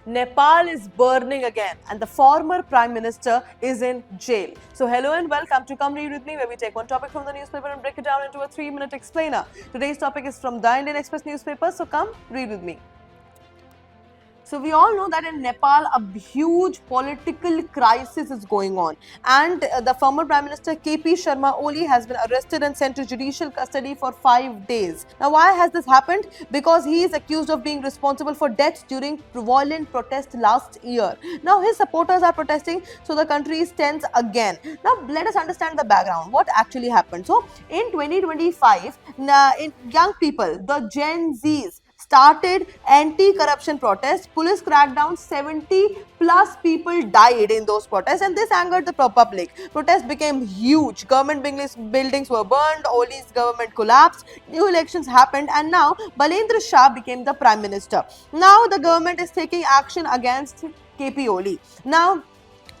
Nepal is burning again and the former Prime Minister is in jail. So hello and welcome to Come Read With Me, where we take one topic from the newspaper and break it down into a 3-minute explainer. Today's topic is from the Indian Express newspaper, so come read with me. So we all know that in Nepal a huge political crisis is going on, and the former Prime Minister KP Sharma Oli has been arrested and sent to judicial custody for 5 days. Now why has this happened? Because he is accused of being responsible for deaths during violent protest last year. Now his supporters are protesting, so the country is tense again. Now let us understand the background, what actually happened. So in 2025, in young people, the Gen Zs started anti-corruption protests. Police crackdown, 70 plus people died in those protests, and this angered the public. Protests became huge. Government buildings were burned, Oli's government collapsed, new elections happened, and now Balendra Shah became the prime minister. Now the government is taking action against KP Oli. Now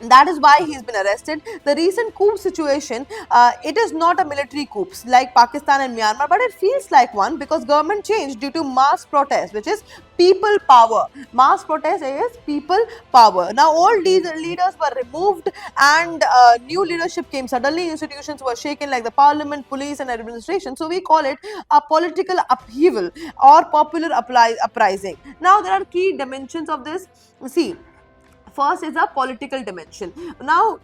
that is why he's been arrested. The recent coup situation, it is not a military coup like Pakistan and Myanmar, but it feels like one because government changed due to mass protest, which is people power. Mass protest is people power. Now all these leaders were removed and new leadership came suddenly. Institutions were shaken like the parliament, police and administration. So we call it a political upheaval or popular uprising. Now there are key dimensions of this. See, first is a political dimension. Now,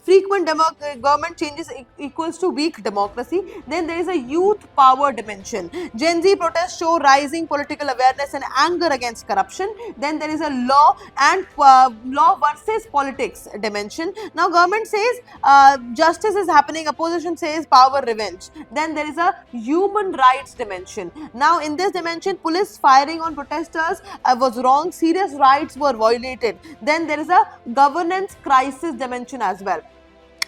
frequent government changes equals to weak democracy. Then there is a youth power dimension. Gen Z protests show rising political awareness and anger against corruption. Then there is a law and law versus politics dimension. Now, government says justice is happening. Opposition says power revenge. Then there is a human rights dimension. Now, in this dimension, police firing on protesters was wrong. Serious rights were violated. Then there is a governance crisis dimension as well.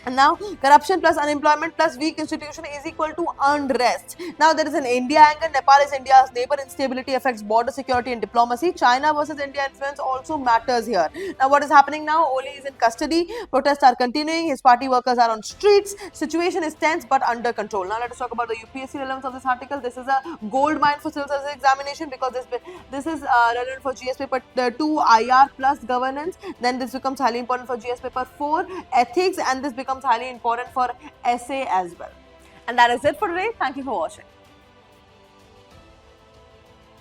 And now, corruption plus unemployment plus weak institution is equal to unrest. Now, there is an India angle. Nepal is India's neighbor. Instability affects border security and diplomacy. China versus India influence also matters here. Now, what is happening now? Oli is in custody. Protests are continuing. His party workers are on streets. Situation is tense but under control. Now, let us talk about the UPSC relevance of this article. This is a gold mine for civil service examination because this is relevant for GS paper 2 IR plus governance. Then this becomes highly important for GS paper 4 ethics, and this becomes highly important for essay as well. And that is it for today. Thank you for watching.